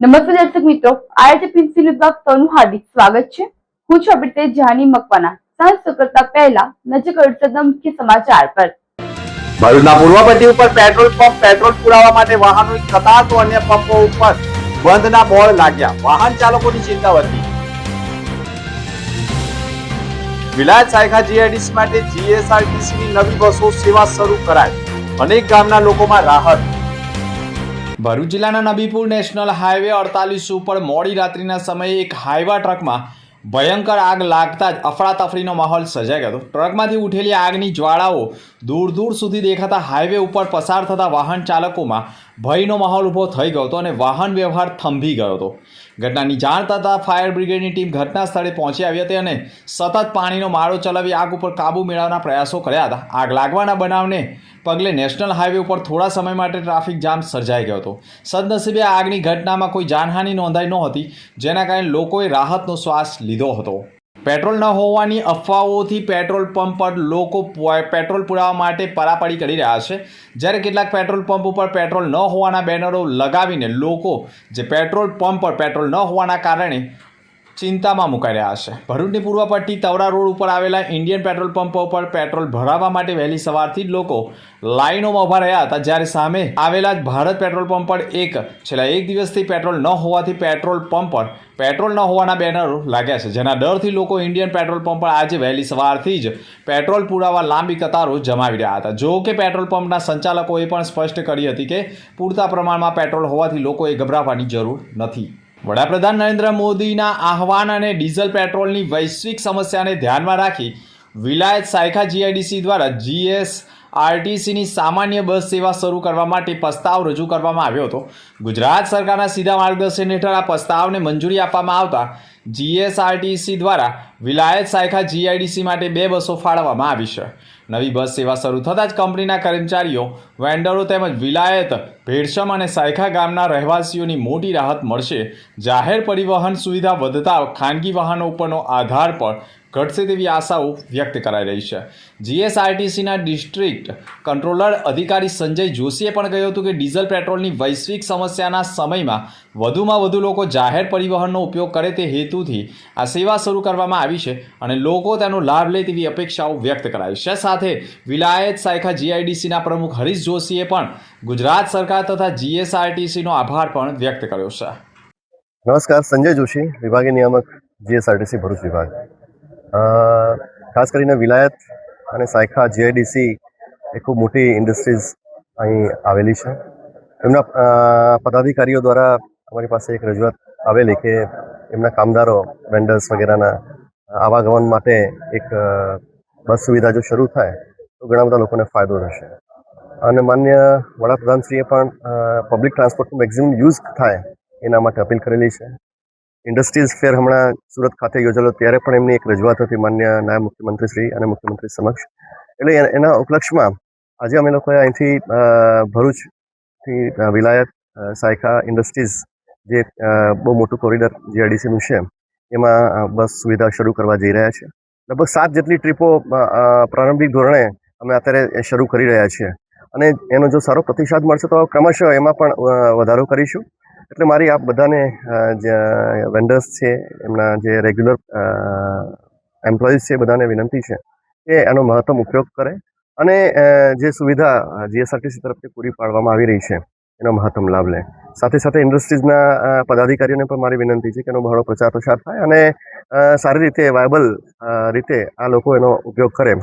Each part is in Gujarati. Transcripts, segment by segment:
નમસ્તે દર્શક મિત્રો, આરજે પિન્સી વિભાગ સૌનું હાર્દિક સ્વાગત છે। હું છું અપિતે જાની મકવાના। સાંજ કરતા પહેલા નજર કરીશું મુખ્ય સમાચાર પર। ભરૂચના પૂર્વ પટ્ટી ઉપર પેટ્રોલ પંપ પેટ્રોલ પુરાવા માટે વાહનોની કતાર તો અન્ય પંપો ઉપર બંધના બોર્ડ લાગ્યા। વાહન ચાલકોની ચિંતા વધી। વિલાયત સાયખા જીઆઈડીસી માટે જીએસઆરટીસીની નવી બસો સેવા શરૂ કરાઈ। અનેક ગામના લોકોમાં રાહત। ભરૂચ જિલ્લાના નબીપુર નેશનલ હાઈવે 48 ઉપર મોડી રાત્રિના સમયે એક હાઈવા ટ્રકમાં ભયંકર આગ લાગતા જ અફરાતફરીનો માહોલ સર્જાઈ ગયો। ટ્રકમાંથી ઉઠેલી આગની જ્વાળાઓ દૂર દૂર સુધી દેખાતા હાઈવે ઉપર પસાર થતા વાહન ચાલકોમાં ભયનો માહોલ ઊભો થઈ ગયો હતો અને વાહન વ્યવહાર થંભી ગયો હતો। ઘટનાની જાણ થતાં ફાયર બ્રિગેડની ટીમ ઘટના સ્થળે પહોંચી આવી હતી અને સતત પાણીનો મારો ચલાવી આગ ઉપર કાબૂ મેળવવાના પ્રયાસો કર્યા હતા। આગ લાગવાના બનાવને પગલે નેશનલ હાઈવે ઉપર થોડા સમય માટે ટ્રાફિક જામ સર્જાઈ ગયો હતો। સદનસીબે આગની ઘટનામાં કોઈ જાનહાનિ નોંધાઈ નહોતી, જેના કારણે લોકોએ રાહતનો શ્વાસ લીધો હતો। પેટ્રોલ ન હોવાની અફવાઓથી પેટ્રોલ પંપ પર લોકો પેટ્રોલ પુરાવા માટે પરાપડી કરી રહ્યા છે, જ્યારે કેટલાક પેટ્રોલ પંપ ઉપર પેટ્રોલ ન હોવાના બેનરો લગાવીને લોકો જે પેટ્રોલ પંપ પર પેટ્રોલ ન હોવાના કારણે ચિંતામાં મુકાઈ રહ્યા છે। ભરૂચની પૂર્વ પટ્ટી તવરા રોડ ઉપર આવેલા ઇન્ડિયન પેટ્રોલ પંપો પર પેટ્રોલ ભરાવવા માટે વહેલી સવારથી જ લોકો લાઇનોમાં ઊભા રહ્યા હતા, જ્યારે સામે આવેલા જ ભારત પેટ્રોલ પંપ પર છેલ્લા એક દિવસથી પેટ્રોલ ન હોવાથી પેટ્રોલ પંપ પર પેટ્રોલ ન હોવાના બેનરો લાગ્યા છે, જેના ડરથી લોકો ઇન્ડિયન પેટ્રોલ પંપ પર આજે વહેલી સવારથી જ પેટ્રોલ પુરાવા લાંબી કતારો જમાવી રહ્યા હતા। જો કે પેટ્રોલ પંપના સંચાલકોએ પણ સ્પષ્ટ કરી હતી કે પૂરતા પ્રમાણમાં પેટ્રોલ હોવાથી લોકોએ ગભરાવાની જરૂર નથી। વડાપ્રધાન નરેન્દ્ર મોદીના આહવાન અને ડીઝલ પેટ્રોલની વૈશ્વિક સમસ્યાને ધ્યાનમાં રાખી વિલાયત સાયખા જીઆઈડીસી દ્વારા જીએસઆરટીસીની સામાન્ય બસ સેવા શરૂ કરવા માટે પ્રસ્તાવ રજૂ કરવામાં આવ્યો હતો। ગુજરાત સરકારના સીધા માર્ગદર્શન હેઠળ આ પ્રસ્તાવને મંજૂરી આપવામાં આવતા જીએસઆરટીસી દ્વારા વિલાયત સાયખા જીઆઈડીસી માટે 2 બસો ફાળવવામાં આવી છે। નવી બસ સેવા શરૂ થતાં જ કંપનીના કર્મચારીઓ, વેન્ડરો તેમજ વિલાયત, ભેડસમ અને સાયખા ગામના રહેવાસીઓની મોટી રાહત મળશે। જાહેર પરિવહન સુવિધા વધતા ખાનગી વાહનો ઉપરનો આધાર પણ ઘટશે તેવી આશાઓ વ્યક્ત કરાઈ રહી છે। જીએસઆરટીસીના ડિસ્ટ્રિક્ટ કંટ્રોલર અધિકારી સંજય જોશીએ પણ કહ્યું હતું કે ડીઝલ પેટ્રોલની વૈશ્વિક સમસ્યાના સમયમાં વધુમાં વધુ લોકો જાહેર પરિવહનનો ઉપયોગ કરે તે હેતુથી આ સેવા શરૂ કરવામાં આવી છે અને લોકો તેનો લાભ લે તેવી અપેક્ષાઓ વ્યક્ત કરાઈ છે। સાથે વિલાયત સાયખા જીઆઈડીસીના પ્રમુખ હરીશ જોશીએ પણ ગુજરાત સરકાર તથા જીએસઆરટીસીનો આભાર પણ વ્યક્ત કર્યો છે। નમસ્કાર, સંજય જોશી, વિભાગીય નિયામક જીએસઆરટીસી ભરૂચ વિભાગ। ખાસ કરીને વિલાયત અને સાયખા જીઆઈડીસી એ ખૂબ મોટી ઇન્ડસ્ટ્રીઝ અહીં આવેલી છે। એમના પદાધિકારીઓ દ્વારા અમારી પાસે એક રજૂઆત આવેલી કે એમના કામદારો, વેન્ડર્સ વગેરેના આવાગમન માટે એક બસ સુવિધા જો શરૂ થાય તો ઘણા બધા લોકોને ફાયદો રહેશે અને માન્ય વડાપ્રધાનશ્રીએ પણ પબ્લિક ટ્રાન્સપોર્ટનું મેક્સિમમ યુઝ થાય એના માટે અપીલ કરેલી છે। ઇન્ડસ્ટ્રીઝ ફેર હમણાં સુરત ખાતે યોજેલો ત્યારે પણ એમની એક રજૂઆત હતી માન્ય નાયબ મુખ્યમંત્રી શ્રી અને મુખ્યમંત્રી સમક્ષ। એટલે એના ઉપલક્ષમાં આજે અમે લોકોએ અહીંથી ભરૂચથી વિલાયત સાયખા ઇન્ડસ્ટ્રીઝ જે બહુ મોટું કોરિડોર જીઆઈડીસીનું છે એમાં બસ સુવિધા શરૂ કરવા જઈ રહ્યા છીએ। લગભગ 7 જેટલી ટ્રીપો પ્રારંભિક ધોરણે અમે અત્યારે શરૂ કરી રહ્યા છીએ અને એનો જો સારો પ્રતિસાદ મળશે તો ક્રમશઃ એમાં પણ વધારો કરીશું। એટલે મારી આપ બધાને જે વેન્ડર્સ છે, એમના જે રેગ્યુલર એમ્પ્લોઈઝ છે, બધાને વિનંતી છે કે એનો મહત્તમ ઉપયોગ કરે અને જે સુવિધા જીએસઆરટીસી તરફથી પૂરી પાડવામાં આવી રહી છે એનો મહત્તમ લાભ લે। સાથે સાથે ઇન્ડસ્ટ્રીઝના પદાધિકારીઓને પણ મારી વિનંતી છે કે એનો બહોળો પ્રચાર પ્રસાર થાય અને સારી રીતે વાયબલ રીતે આ લોકો એનો ઉપયોગ કરે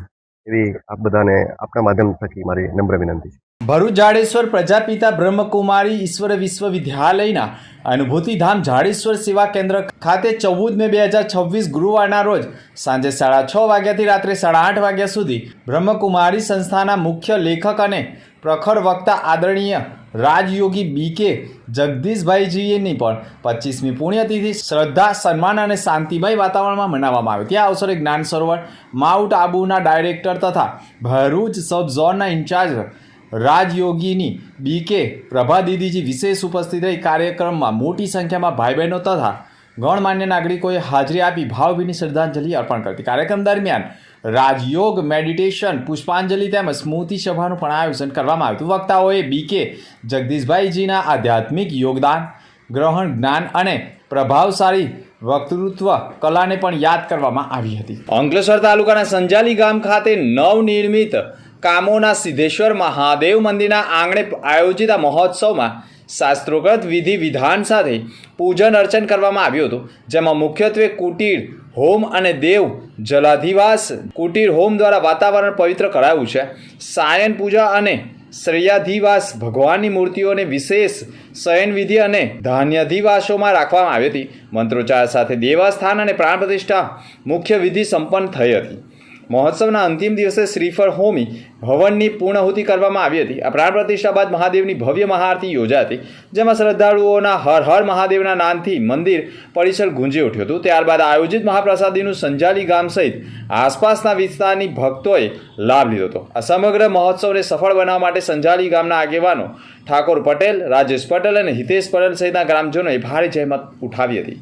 એવી આપ બધાને આપના માધ્યમ થકી મારી નમ્ર વિનંતી છે। ભરૂચ જાડેશ્વર પ્રજાપિતા બ્રહ્મકુમારી ઈશ્વર વિશ્વવિદ્યાલયના અનુભૂતિધામ જાડેશ્વર સેવા કેન્દ્ર ખાતે 14 મે 2026 ગુરુવારના રોજ સાંજે 6:30 વાગ્યાથી રાત્રે 8:30 વાગ્યા સુધી બ્રહ્મકુમારી સંસ્થાના મુખ્ય લેખક અને પ્રખર વક્તા આદરણીય રાજયોગી BK જગદીશભાઈજીની પણ 25મી પુણ્યતિથિ શ્રદ્ધા, સન્માન અને શાંતિમય વાતાવરણમાં મનાવવામાં આવી। ત્યાં અવસરે જ્ઞાન સરોવર માઉન્ટ આબુના ડાયરેક્ટર તથા ભરૂચ સબ ઝોનના ઇન્ચાર્જ રાજયોગીની BK પ્રભા દીદીજી વિશેષ ઉપસ્થિત રહી કાર્યક્રમમાં મોટી સંખ્યામાં ભાઈ બહેનો તથા ગણમાન્ય નાગરિકોએ હાજરી આપી ભાવભીની શ્રદ્ધાંજલિ અર્પણ કરી। કાર્યક્રમ દરમિયાન રાજયોગ, મેડિટેશન, પુષ્પાંજલિ તેમજ સ્મૃતિ સભાનું પણ આયોજન કરવામાં આવ્યું હતું। વક્તાઓએ BK જગદીશભાઈજીના આધ્યાત્મિક યોગદાન, ગ્રહણ જ્ઞાન અને પ્રભાવશાળી વક્તૃત્વ કલાને પણ યાદ કરવામાં આવી હતી. અંકલેશ્વર તાલુકાના સંજાલી ગામ ખાતે નવનિર્મિત કામોના સિદ્ધેશ્વર મહાદેવ મંદિરના આંગણે આયોજિત આ મહોત્સવમાં શાસ્ત્રોક્ત વિધિ વિધાન સાથે પૂજન અર્ચન કરવામાં આવ્યું હતું, જેમાં મુખ્યત્વે કુટીર હોમ અને દેવ જલાધિવાસ કુટીર હોમ દ્વારા વાતાવરણ પવિત્ર કરાયું છે. સાયન પૂજા અને શ્રેયાધિવાસ ભગવાનની મૂર્તિઓને વિશેષ શયન વિધિ અને ધાન્યાધિવાસોમાં રાખવામાં આવી હતી. મંત્રોચ્ચાર સાથે દેવસ્થાન અને પ્રાણ પ્રતિષ્ઠા મુખ્ય વિધિ સંપન્ન થઈ હતી. મહોત્સવના અંતિમ દિવસે શ્રીફળ હોમી હવનની પૂર્ણાહુતિ કરવામાં આવી હતી. આ પ્રાણ પ્રતિષ્ઠા બાદ મહાદેવની ભવ્ય મહાઆરતી યોજાઈ હતી, જેમાં શ્રદ્ધાળુઓના હર હર મહાદેવના નાદથી મંદિર પરિસર ગુંજી ઉઠ્યું હતું. ત્યારબાદ આયોજિત મહાપ્રસાદીનું સંજાલી ગામ સહિત આસપાસના વિસ્તારની ભક્તોએ લાભ લીધો હતો. આ સમગ્ર મહોત્સવને સફળ બનાવવા માટે સંજાલી ગામના આગેવાનો ઠાકોર પટેલ, રાજેશ પટેલ અને હિતેશ પટેલ સહિતના ગ્રામજનોએ ભારે જહેમત ઉઠાવી હતી.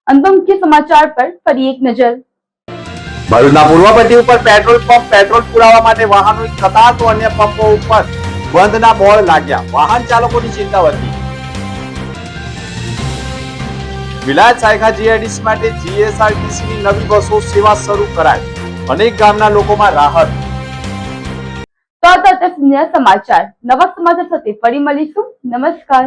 અંત મુખ્ય સમાચાર પર ફરી એક નજર. ભરૂચના પૂર્વ પટ્ટી ઉપર પેટ્રોલ પંપ પેટ્રોલ પુરાવા માટે વાહનોની કતાર તો અન્ય પંપો ઉપર બંધના બોર્ડ લાગ્યા. વાહન ચાલકોની ચિંતા વધી. વિલાયત સાયખા જીઆઈડીસી માટે જીએસઆરટીસીની નવી બસો સેવા શરૂ કરાઈ. અનેક ગામના લોકોમાં રાહત. તો આ હતા સમાચાર. નવા સમાચાર સાથે ફરી મળીશું. નમસ્કાર.